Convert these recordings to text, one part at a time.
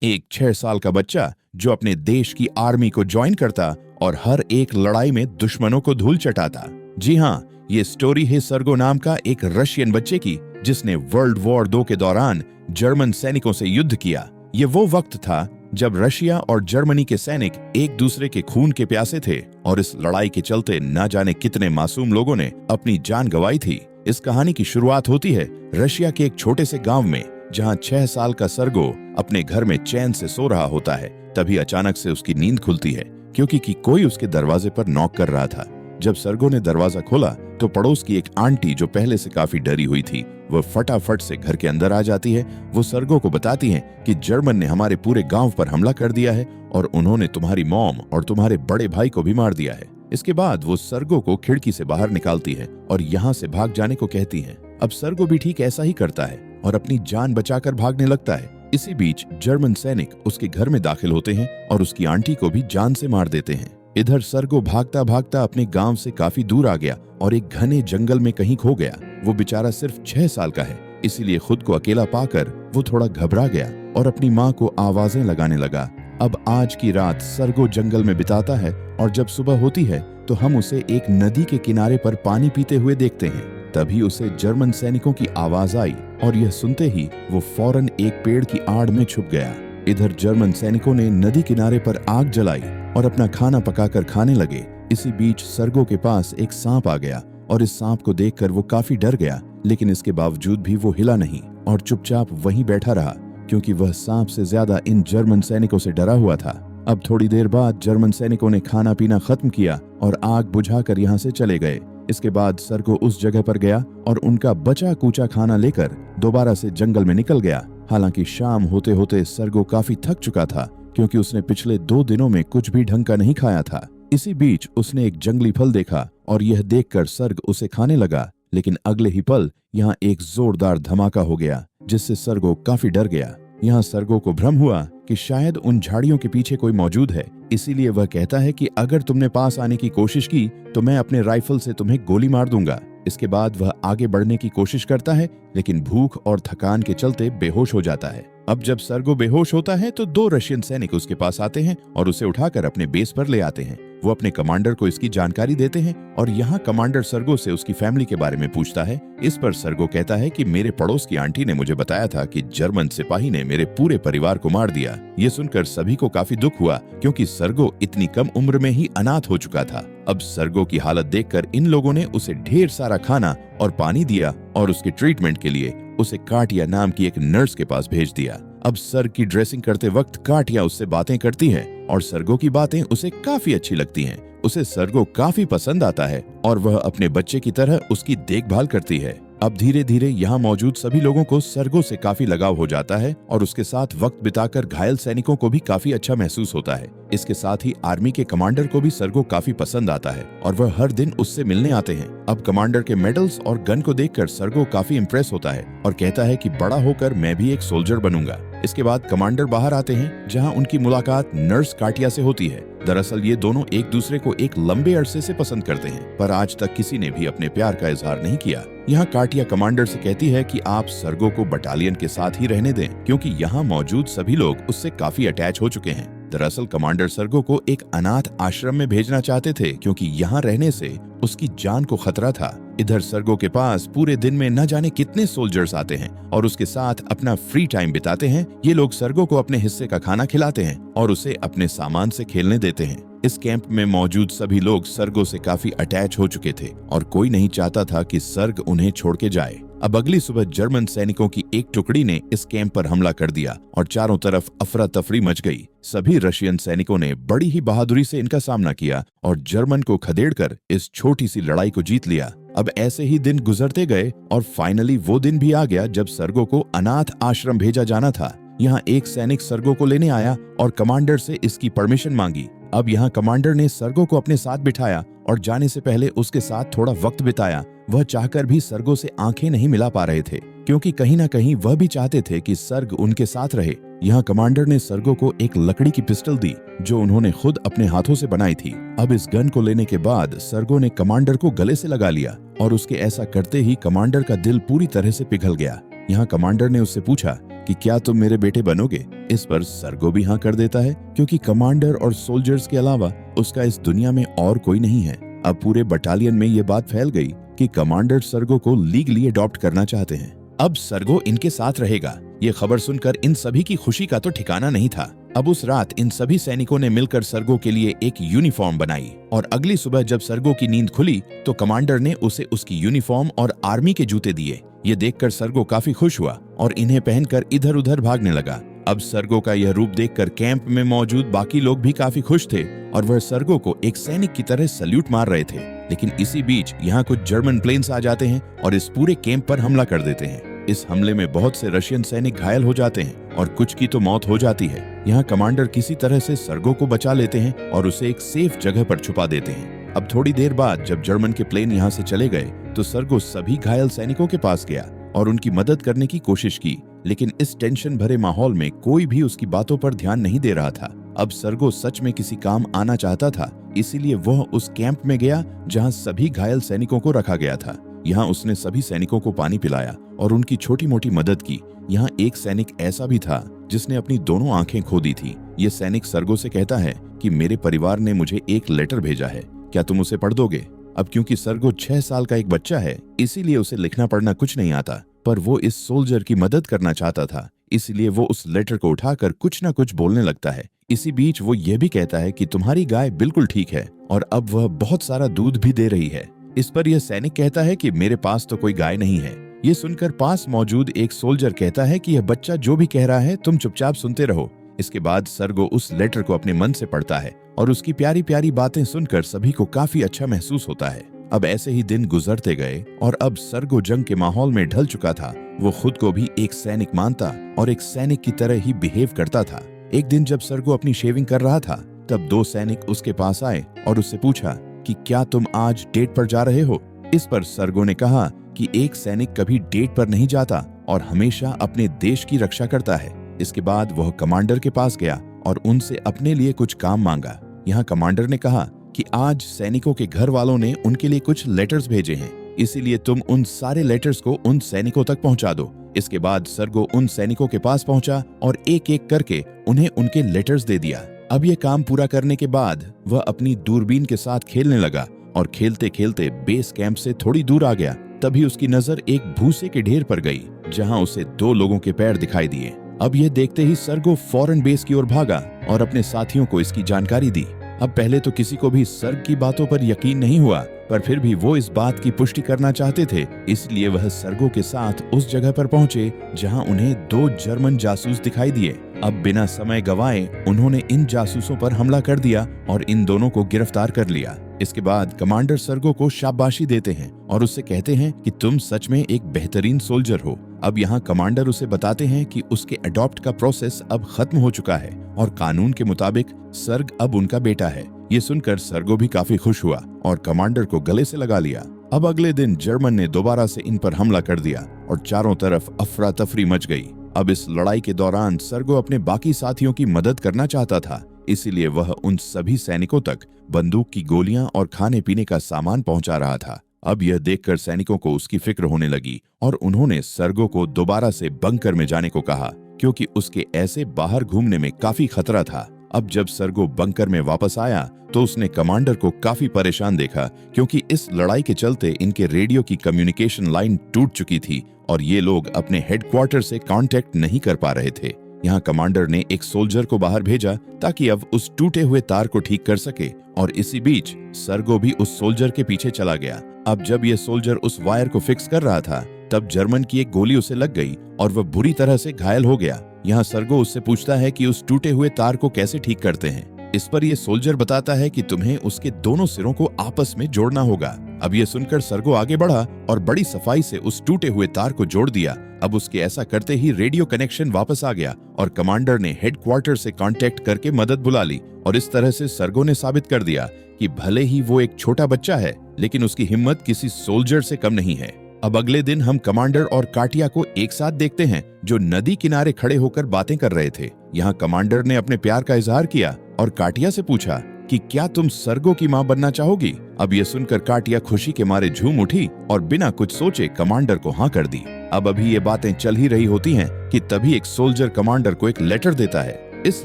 एक 6 साल का बच्चा जो अपने देश की आर्मी को ज्वाइन करता और हर एक लड़ाई में दुश्मनों को धूल चटाता। जी हाँ, ये स्टोरी है सर्गो नाम का एक रशियन बच्चे की जिसने वर्ल्ड वॉर 2 के दौरान जर्मन सैनिकों से युद्ध किया। ये वो वक्त था जब रशिया और जर्मनी के सैनिक एक दूसरे के खून के प्यासे थे और इस लड़ाई के चलते न जाने कितने मासूम लोगों ने अपनी जान गंवाई थी। इस कहानी की शुरुआत होती है रशिया के एक छोटे से गांव में, जहां 6 साल का सर्गो अपने घर में चैन से सो रहा होता है। तभी अचानक से उसकी नींद खुलती है क्योंकि कोई उसके दरवाजे पर नॉक कर रहा था। जब सर्गो ने दरवाजा खोला तो पड़ोस की एक आंटी जो पहले से काफी डरी हुई थी, वह फटाफट से घर के अंदर आ जाती है। वो सर्गो को बताती है कि जर्मन ने हमारे पूरे गांव पर हमला कर दिया है और उन्होंने तुम्हारी मॉम और तुम्हारे बड़े भाई को भी मार दिया है। इसके बाद वो सर्गो को खिड़की से बाहर निकालती है और यहाँ से भाग जाने को कहती है। अब सर्गो भी ठीक ऐसा ही करता है और अपनी जान बचाकर भागने लगता है। इसी बीच जर्मन सैनिक उसके घर में दाखिल होते हैं और उसकी आंटी को भी जान से मार देते हैं। इधर सर्गो भागता भागता अपने गांव से काफी दूर आ गया और एक घने जंगल में कहीं खो गया। वो बेचारा सिर्फ 6 साल का है, इसीलिए खुद को अकेला पाकर वो थोड़ा घबरा गया और अपनी माँ को आवाजें लगाने लगा। अब आज की रात सर्गो जंगल में बिताता है और जब सुबह होती है तो हम उसे एक नदी के किनारे पर पानी पीते हुए देखते हैं। तभी उसे जर्मन सैनिकों की आवाज आई और यह सुनते ही वो फौरन एक पेड़ की आड़ में छुप गया। इधर जर्मन सैनिकों ने नदी किनारे पर आग जलाई और अपना खाना पकाकर खाने लगे। इसी बीच सर्गो के पास एक सांप आ गया और इस सांप को देखकर वो काफी डर गया, लेकिन इसके बावजूद भी वो हिला नहीं और चुपचाप वहीं बैठा रहा क्योंकि वह सांप से ज्यादा इन जर्मन सैनिकों से डरा हुआ था। अब थोड़ी देर बाद जर्मन सैनिकों ने खाना पीना खत्म किया और आग बुझाकर यहाँ से चले गए। इसके बाद सर्गो उस जगह पर गया और उनका बचा कूचा खाना लेकर दोबारा से जंगल में निकल गया। हालांकि शाम होते होते सर्गो काफी थक चुका था क्योंकि उसने पिछले 2 दिनों में कुछ भी ढंग का नहीं खाया था। इसी बीच उसने एक जंगली फल देखा और यह देखकर सर्ग उसे खाने लगा, लेकिन अगले ही पल यहाँ एक जोरदार धमाका हो गया जिससे सर्गो काफी डर गया। यहाँ सर्गो को भ्रम हुआ कि शायद उन झाड़ियों के पीछे कोई मौजूद है, इसीलिए वह कहता है कि अगर तुमने पास आने की कोशिश की तो मैं अपने राइफल से तुम्हें गोली मार दूंगा। इसके बाद वह आगे बढ़ने की कोशिश करता है, लेकिन भूख और थकान के चलते बेहोश हो जाता है। अब जब सर्गो बेहोश होता है तो 2 रशियन सैनिक उसके पास आते हैं और उसे उठाकर अपने बेस पर ले आते हैं। वो अपने कमांडर को इसकी जानकारी देते हैं और यहाँ कमांडर सर्गो से उसकी फैमिली के बारे में पूछता है। इस पर सर्गो कहता है कि मेरे पड़ोस की आंटी ने मुझे बताया था कि जर्मन सिपाही ने मेरे पूरे परिवार को मार दिया। ये सुनकर सभी को काफी दुख हुआ क्योंकि सर्गो इतनी कम उम्र में ही अनाथ हो चुका था। अब सर्गो की हालत देखकर इन लोगों ने उसे ढेर सारा खाना और पानी दिया और उसके ट्रीटमेंट के लिए उसे काटिया नाम की एक नर्स के पास भेज दिया। अब सर्ग की ड्रेसिंग करते वक्त काटिया उससे बातें करती है और सर्गो की बातें उसे काफी अच्छी लगती हैं। उसे सर्गो काफी पसंद आता है और वह अपने बच्चे की तरह उसकी देखभाल करती है। अब धीरे धीरे यहाँ मौजूद सभी लोगों को सर्गो से काफी लगाव हो जाता है और उसके साथ वक्त बिताकर घायल सैनिकों को भी काफी अच्छा महसूस होता है। इसके साथ ही आर्मी के कमांडर को भी सर्गो काफी पसंद आता है और वह हर दिन उससे मिलने आते हैं। अब कमांडर के मेडल्स और गन को देखकर सर्गो काफी इम्प्रेस होता है और कहता है कि बड़ा होकर मैं भी एक सोल्जर बनूंगा। इसके बाद कमांडर बाहर आते हैं जहां उनकी मुलाकात नर्स काटिया से होती है। दरअसल ये दोनों एक दूसरे को एक लंबे अरसे से पसंद करते हैं, पर आज तक किसी ने भी अपने प्यार का इजहार नहीं किया। यहाँ काटिया कमांडर से कहती है कि आप सर्गो को बटालियन के साथ ही रहने दें क्योंकि यहाँ मौजूद सभी लोग उससे काफी अटैच हो चुके हैं। दरअसल कमांडर सर्गो को एक अनाथ आश्रम में भेजना चाहते थे क्योंकि यहाँ रहने से उसकी जान को खतरा था। इधर सर्गो के पास पूरे दिन में न जाने कितने सोल्जर्स आते हैं और उसके साथ अपना फ्री टाइम बिताते हैं। ये लोग सर्गो को अपने हिस्से का खाना खिलाते हैं और उसे अपने सामान से खेलने देते हैं। इस कैंप में मौजूद सभी लोग सर्गो से काफी अटैच हो चुके थे और कोई नहीं चाहता था कि सर्ग उन्हें छोड़ के जाए। अब अगली सुबह जर्मन सैनिकों की एक टुकड़ी ने इस कैंप पर हमला कर दिया और चारों तरफ अफरा तफरी मच गई। सभी रशियन सैनिकों ने बड़ी ही बहादुरी से इनका सामना किया और जर्मन को खदेड़कर इस छोटी सी लड़ाई को जीत लिया। अब ऐसे ही दिन गुजरते गए और फाइनली वो दिन भी आ गया जब सर्गो को अनाथ आश्रम भेजा जाना था। यहाँ एक सैनिक सर्गो को लेने आया और कमांडर से इसकी परमिशन मांगी। अब यहाँ कमांडर ने सर्गो को अपने साथ बिठाया और जाने से पहले उसके साथ थोड़ा वक्त बिताया। वह चाहकर भी सर्गो से आंखें नहीं मिला पा रहे थे क्योंकि कहीं ना कहीं वह भी चाहते थे कि सर्ग उनके साथ रहे। यहाँ कमांडर ने सर्गो को एक लकड़ी की पिस्टल दी जो उन्होंने खुद अपने हाथों से बनाई थी। अब इस गन को लेने के बाद सर्गो ने कमांडर को गले से लगा लिया और उसके ऐसा करते ही कमांडर का दिल पूरी तरह से पिघल गया। यहाँ कमांडर ने उससे पूछा कि क्या तुम मेरे बेटे बनोगे। इस पर सर्गो भी हाँ कर देता है, क्योंकि कमांडर और सोल्जर्स के अलावा उसका इस दुनिया में और कोई नहीं है। अब पूरे बटालियन में ये बात फैल गई कि कमांडर सर्गो को लीगली अडॉप्ट करना चाहते हैं। अब सर्गो इनके साथ रहेगा। ये खबर सुनकर इन सभी की खुशी का तो ठिकाना नहीं था। अब उस रात इन सभी सैनिकों ने मिलकर सर्गो के लिए एक यूनिफॉर्म बनाई और अगली सुबह जब सर्गो की नींद खुली तो कमांडर ने उसे उसकी यूनिफॉर्म और आर्मी के जूते दिए। ये देखकर सर्गो काफी खुश हुआ और इन्हें पहनकर इधर उधर भागने लगा। अब सर्गो का यह रूप देखकर कैंप में मौजूद बाकी लोग भी काफी खुश थे और वह सर्गो को एक सैनिक की तरह सल्यूट मार रहे थे। लेकिन इसी बीच यहाँ कुछ जर्मन प्लेन्स आ जाते हैं और इस पूरे कैंप पर हमला कर देते हैं। इस हमले में बहुत से रशियन सैनिक घायल हो जाते हैं और कुछ की तो मौत हो जाती है। यहाँ कमांडर किसी तरह से सर्गो को बचा लेते हैं और उसे एक सेफ जगह पर छुपा देते हैं। अब थोड़ी देर बाद जब जर्मन के प्लेन यहाँ से चले गए तो सर्गो सभी घायल सैनिकों के पास गया और उनकी मदद करने की कोशिश की, लेकिन इस टेंशन भरे माहौल में कोई भी उसकी बातों पर ध्यान नहीं दे रहा था। अब सर्गो सच में किसी काम आना चाहता था, इसीलिए वह उस कैंप में गया जहाँ सभी घायल सैनिकों को रखा गया था। यहाँ उसने सभी सैनिकों को पानी पिलाया और उनकी छोटी मोटी मदद की। यहाँ एक सैनिक ऐसा भी था जिसने अपनी दोनों आंखें खो दी थी। ये सैनिक सर्गो से कहता है कि मेरे परिवार ने मुझे एक लेटर भेजा है, क्या तुम उसे पढ़ दोगे। अब क्योंकि सर्गो 6 साल का एक बच्चा है, इसीलिए उसे लिखना पढ़ना कुछ नहीं आता, पर वो इस सोल्जर की मदद करना चाहता था, इसलिए वो उस लेटर को उठाकर कुछ न कुछ बोलने लगता है। इसी बीच वो ये भी कहता है कि तुम्हारी गाय बिल्कुल ठीक है और अब वह बहुत सारा दूध भी दे रही है। इस पर यह सैनिक कहता है कि मेरे पास तो कोई गाय नहीं है। ये सुनकर पास मौजूद एक सोल्जर कहता है कि यह बच्चा जो भी कह रहा है तुम चुपचाप सुनते रहो। इसके बाद सर्गो उस लेटर को अपने मन से पढ़ता है और उसकी प्यारी प्यारी बातें सुनकर सभी को काफी अच्छा महसूस होता है। अब ऐसे ही दिन गुजरते गए और अब सर्गो जंग के माहौल में ढल चुका था। वो खुद को भी एक सैनिक मानता और एक सैनिक की तरह ही बिहेव करता था। एक दिन जब सर्गो अपनी शेविंग कर रहा था तब 2 सैनिक उसके पास आए और उससे पूछा कि क्या तुम आज डेट पर जा रहे हो। इस पर सर्गो ने कहा कि एक सैनिक कभी डेट पर नहीं जाता और हमेशा अपने देश की रक्षा करता है। इसके बाद वह कमांडर के पास गया और उनसे अपने लिए कुछ काम मांगा। यहाँ कमांडर ने कहा कि आज सैनिकों के घर वालों ने उनके लिए कुछ लेटर्स भेजे हैं, इसीलिए तुम उन सारे लेटर्स को उन सैनिकों तक पहुंचा दो। इसके बाद सर्गो उन सैनिकों के पास पहुंचा और एक एक करके उन्हें उनके लेटर्स दे दिया। अब ये काम पूरा करने के बाद वह अपनी दूरबीन के साथ खेलने लगा और खेलते खेलते बेस कैंप से थोड़ी दूर आ गया। तभी उसकी नजर एक भूसे के ढेर पर गई जहां उसे 2 लोगों के पैर दिखाई दिए। अब यह देखते ही सर्गो फौरन बेस की ओर भागा और अपने साथियों को इसकी जानकारी दी। अब पहले तो किसी को भी सर्ग की बातों पर यकीन नहीं हुआ, पर फिर भी वो इस बात की पुष्टि करना चाहते थे, इसलिए वह सर्गो के साथ उस जगह पर पहुंचे जहां उन्हें 2 जर्मन जासूस दिखाई दिए। अब बिना समय गवाए उन्होंने इन जासूसों पर हमला कर दिया और इन दोनों को गिरफ्तार कर लिया। इसके बाद कमांडर सर्गो को शाबाशी देते हैं और उससे कहते हैं कि तुम सच में एक बेहतरीन सोल्जर हो। अब यहाँ कमांडर उसे बताते हैं कि उसके अडॉप्ट का प्रोसेस अब खत्म हो चुका है और कानून के मुताबिक सर्ग अब उनका बेटा है। ये सुनकर सर्गो भी काफी खुश हुआ और कमांडर को गले से लगा लिया। अब अगले दिन जर्मन ने दोबारा से इन पर हमला कर दिया और चारों तरफ अफरा तफरी मच गई। अब इस लड़ाई के दौरान सर्गो अपने बाकी साथियों की मदद करना चाहता था, इसीलिए वह उन सभी सैनिकों तक बंदूक की गोलियां और खाने पीने का सामान पहुंचा रहा था। अब यह देखकर सैनिकों को उसकी फिक्र होने लगी और उन्होंने सर्गो को दोबारा से बंकर में जाने को कहा, क्योंकि उसके ऐसे बाहर घूमने में काफी खतरा था। अब जब सर्गो बंकर में वापस आया तो उसने कमांडर को काफी परेशान देखा, क्योंकि इस लड़ाई के चलते इनके रेडियो की कम्युनिकेशन लाइन टूट चुकी थी और ये लोग अपने हेडक्वार्टर से कांटेक्ट नहीं कर पा रहे थे। यहाँ कमांडर ने एक सोल्जर को बाहर भेजा ताकि अब उस टूटे हुए तार को ठीक कर सके और इसी बीच सर्गो भी उस सोल्जर के पीछे चला गया। अब जब ये सोल्जर उस वायर को फिक्स कर रहा था तब जर्मन की एक गोली उसे लग गई और वह बुरी तरह से घायल हो गया। यहाँ सर्गो उससे पूछता है कि उस टूटे हुए तार को कैसे ठीक करते हैं। इस पर यह सोल्जर बताता है कि तुम्हें उसके दोनों सिरों को आपस में जोड़ना होगा। अब यह सुनकर सर्गो आगे बढ़ा और बड़ी सफाई से उस टूटे हुए तार को जोड़ दिया। अब उसके ऐसा करते ही रेडियो कनेक्शन वापस आ गया और कमांडर ने हेडक्वार्टर से कांटेक्ट करके मदद बुला ली और इस तरह से सर्गो ने साबित कर दिया कि भले ही वो एक छोटा बच्चा है, लेकिन उसकी हिम्मत किसी सोल्जर से कम नहीं है। अब अगले दिन हम कमांडर और काटिया को एक साथ देखते हैं, जो नदी किनारे खड़े होकर बातें कर रहे थे। यहाँ कमांडर ने अपने प्यार का इजहार किया और काटिया से पूछा कि क्या तुम सर्गो की मां बनना चाहोगी। अब ये सुनकर काटिया खुशी के मारे झूम उठी और बिना कुछ सोचे कमांडर को हाँ कर दी। अब अभी ये बातें चल ही रही होती हैं कि तभी एक सोल्जर कमांडर को एक लेटर देता है। इस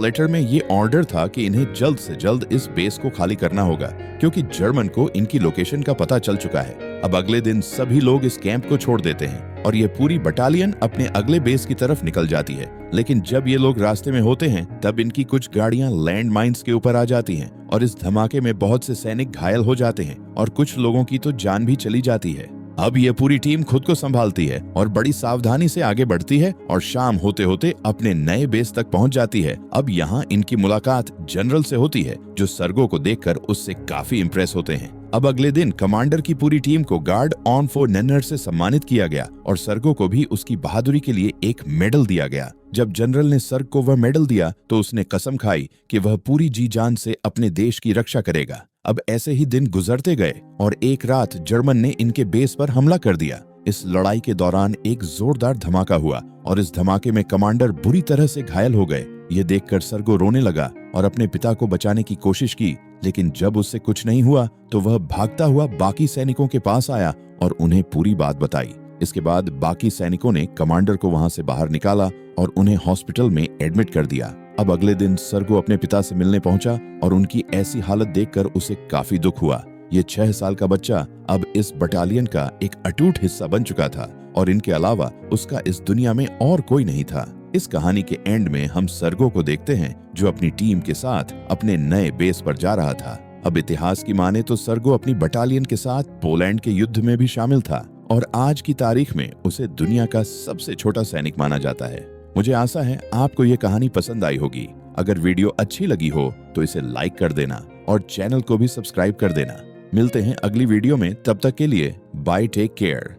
लेटर में ये ऑर्डर था कि इन्हें जल्द से जल्द इस बेस को खाली करना होगा, क्योंकि जर्मन को इनकी लोकेशन का पता चल चुका है। अब अगले दिन सभी लोग इस कैंप को छोड़ देते हैं और ये पूरी बटालियन अपने अगले बेस की तरफ निकल जाती है। लेकिन जब ये लोग रास्ते में होते हैं तब इनकी कुछ गाड़ियां लैंड माइंस के ऊपर आ जाती हैं और इस धमाके में बहुत से सैनिक घायल हो जाते हैं और कुछ लोगों की तो जान भी चली जाती है। अब ये पूरी टीम खुद को संभालती है और बड़ी सावधानी से आगे बढ़ती है और शाम होते होते अपने नए बेस तक पहुंच जाती है। अब यहाँ इनकी मुलाकात जनरल से होती है, जो सर्गो को देखकर उससे काफी इम्प्रेस होते हैं। अब अगले दिन कमांडर की पूरी टीम को गार्ड ऑन फॉर नेनर से सम्मानित किया गया और सर्गो को भी उसकी बहादुरी के लिए एक मेडल दिया गया। जब जनरल ने सर्ग को वह मेडल दिया तो उसने कसम खाई कि वह पूरी जी जान से अपने देश की रक्षा करेगा। अब ऐसे ही दिन गुजरते गए और एक रात जर्मन ने इनके बेस पर हमला कर दिया। इस लड़ाई के दौरान एक जोरदार धमाका हुआ और इस धमाके में कमांडर बुरी तरह से घायल हो गए। ये देखकर सर्गो रोने लगा और अपने पिता को बचाने की कोशिश की, लेकिन जब उससे कुछ नहीं हुआ तो वह भागता हुआ बाकी सैनिकों के पास आया और उन्हें पूरी बात बताई। इसके बाद बाकी सैनिकों ने कमांडर को वहां से बाहर निकाला और उन्हें हॉस्पिटल में एडमिट कर दिया। अब अगले दिन सर्गो अपने पिता से मिलने पहुंचा और उनकी ऐसी हालत देखकर उसे काफी दुख हुआ। ये 6 साल का बच्चा अब इस बटालियन का एक अटूट हिस्सा बन चुका था और इनके अलावा उसका इस दुनिया में और कोई नहीं था। इस कहानी के एंड में हम सर्गो को देखते हैं, जो अपनी टीम के साथ अपने नए बेस पर जा रहा था। अब इतिहास की माने तो सर्गो अपनी बटालियन के साथ पोलैंड के युद्ध में भी शामिल था और आज की तारीख में उसे दुनिया का सबसे छोटा सैनिक माना जाता है। मुझे आशा है आपको ये कहानी पसंद आई होगी। अगर वीडियो अच्छी लगी हो तो इसे लाइक कर देना और चैनल को भी सब्सक्राइब कर देना। मिलते हैं अगली वीडियो में, तब तक के लिए बाय, टेक केयर।